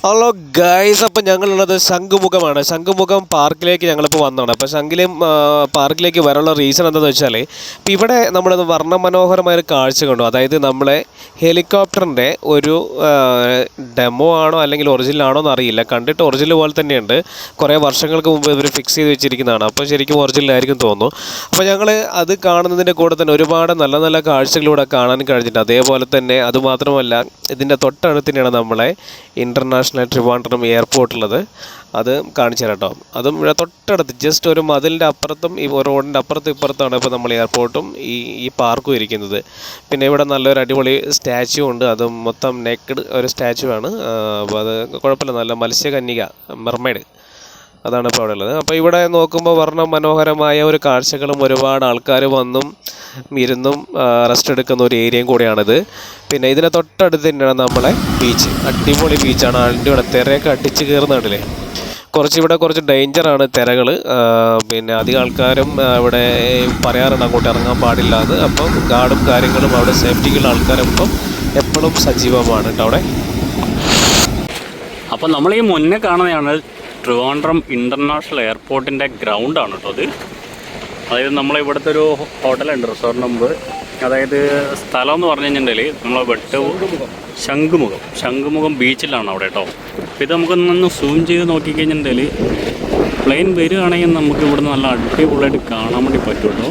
Hello guys, അപ്പോൾ ഞങ്ങളുള്ളത് ശംഖുമുഖമാണ്. ശംഖുമുഖം പാർക്കിലേക്ക് ഞങ്ങളിപ്പോൾ വന്നതാണ്. അപ്പോൾ പാർക്കിലേക്ക് വരാനുള്ള റീസൺ എന്താണെന്ന് വെച്ചാൽ, ഇപ്പോൾ ഇവിടെ നമ്മൾ വർണ്ണമനോഹരമായൊരു കാഴ്ച കണ്ടു. അതായത് നമ്മളെ ഹെലികോപ്റ്ററിൻ്റെ ഒരു ഡെമോ ആണോ അല്ലെങ്കിൽ ഒറിജിനൽ ആണോ എന്ന് അറിയില്ല. കണ്ടിട്ട് ഒറിജിനൽ പോലെ തന്നെയുണ്ട്. കുറേ വർഷങ്ങൾക്ക് മുമ്പ് ഇവർ ഫിക്സ് ചെയ്ത് വെച്ചിരിക്കുന്നതാണ്. അപ്പോൾ ശരിക്കും ഒറിജിനലായിരിക്കും തോന്നുന്നു. അപ്പോൾ ഞങ്ങൾ അത് കാണുന്നതിൻ്റെ കൂടെ തന്നെ ഒരുപാട് നല്ല നല്ല കാഴ്ചകളിലൂടെ കാണാൻ കഴിഞ്ഞിട്ടുണ്ട്. അതേപോലെ തന്നെ അതുമാത്രമല്ല, ഇതിൻ്റെ തൊട്ടടുത്ത് തന്നെയാണ് നമ്മളെ ഇൻ്റർനാഷണൽ ട്രിവാൻഡ്രം എയർപോർട്ടുള്ളത്. അത് കാണിച്ചു തരാം കേട്ടോ. അതും ഇവിടെ തൊട്ടടുത്ത് ജസ്റ്റ് ഒരു മതിലിൻ്റെ അപ്പുറത്തും ഈ റോഡിൻ്റെ അപ്പുറത്തും ഇപ്പുറത്താണ് ഇപ്പോൾ നമ്മൾ എയർപോർട്ടും ഈ പാർക്കും ഇരിക്കുന്നത്. പിന്നെ ഇവിടെ നല്ലൊരു അടിപൊളി സ്റ്റാച്ചു ഉണ്ട്. അത് മൊത്തം നെക്കഡ് ഒരു സ്റ്റാച്ചു ആണ്. അപ്പോൾ അത് കുഴപ്പമില്ല, നല്ല മത്സ്യകന്യക, മെർമെയ്ഡ്, അതാണ് ഇപ്പോൾ അവിടെ ഉള്ളത്. അപ്പോൾ ഇവിടെ നോക്കുമ്പോൾ വർണ്ണ മനോഹരമായ ഒരു കാഴ്ചകളും ഒരുപാട് ആൾക്കാർ വന്നും ഇരുന്നും റെസ്റ്റ് എടുക്കുന്ന ഒരു ഏരിയയും കൂടെയാണിത്. പിന്നെ ഇതിനെ തൊട്ടടുത്ത് തന്നെയാണ് നമ്മളെ ബീച്ച്. അടിപൊളി ബീച്ചാണ്. അതിൻ്റെ ഇവിടെ തിരയൊക്കെ അടിച്ച് കയറുന്നുണ്ടല്ലേ. കുറച്ച് ഡേഞ്ചറാണ് തിരകൾ. പിന്നെ അധികം ആൾക്കാരും ഇവിടെ പറയാറുണ്ട് അങ്ങോട്ട് ഇറങ്ങാൻ പാടില്ല എന്ന്. അപ്പം ഗാർഡും കാര്യങ്ങളും അവിടെ സേഫ്റ്റിക്കുള്ള ആൾക്കാരൊപ്പം എപ്പോഴും സജീവമാണ് കേട്ടോ അവിടെ. അപ്പം നമ്മൾ ഈ മുന്നേ കാണുന്നതാണ് ട്രിവാൻഡ്രം ഇൻ്റർനാഷണൽ എയർപോർട്ടിൻ്റെ ഗ്രൗണ്ടാണ് കേട്ടോ അത്. അതായത് നമ്മളിവിടുത്തെ ഒരു ഹോട്ടലുണ്ട്, റിസോർട്ട് നമ്പർ. അതായത് സ്ഥലം എന്ന് പറഞ്ഞു കഴിഞ്ഞിട്ടുണ്ടെങ്കിൽ നമ്മളെ ശംഖുമുഖം ബീച്ചിലാണ് അവിടെ കേട്ടോ. അപ്പോൾ ഇത് നമുക്കൊന്ന് സൂം ചെയ്ത് നോക്കിക്കഴിഞ്ഞിട്ടുണ്ടെങ്കിൽ പ്ലെയിൻ വരികയാണെങ്കിൽ നമുക്ക് ഇവിടുന്ന് നല്ല അടിപൊളിയായിട്ട് കാണാൻ വേണ്ടി പറ്റും കേട്ടോ.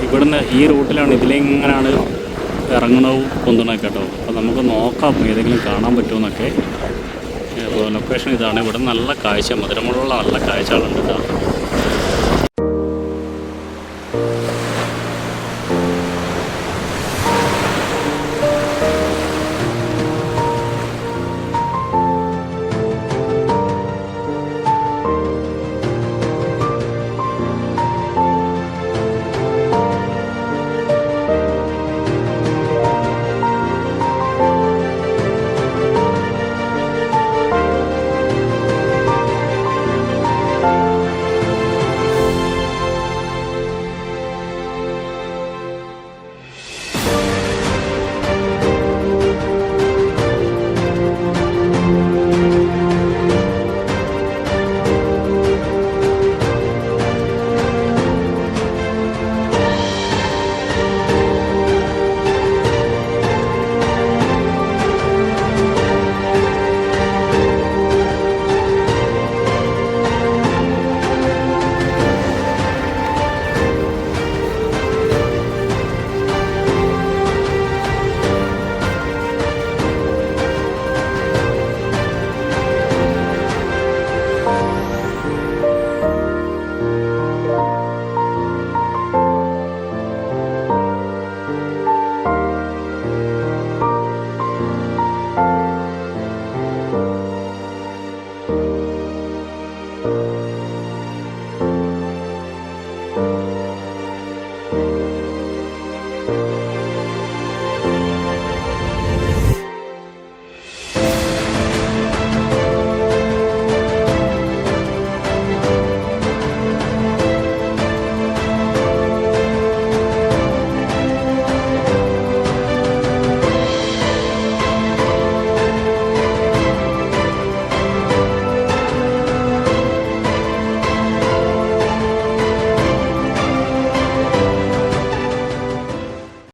ഇവിടുന്ന് ഈ റൂട്ടിലാണ്, ഇതിലെങ്ങനെയാണ് ഇറങ്ങണവും പൊന്തണമൊക്കെ കേട്ടോ. അപ്പോൾ നമുക്ക് നോക്കാം ഏതെങ്കിലും കാണാൻ പറ്റുമെന്നൊക്കെ. ലൊക്കേഷൻ ഇതാണ്. ഇവിടെ നല്ല കാഴ്ച, മധുരമുള്ള നല്ല കാഴ്ചകളുണ്ട് കേട്ടോ.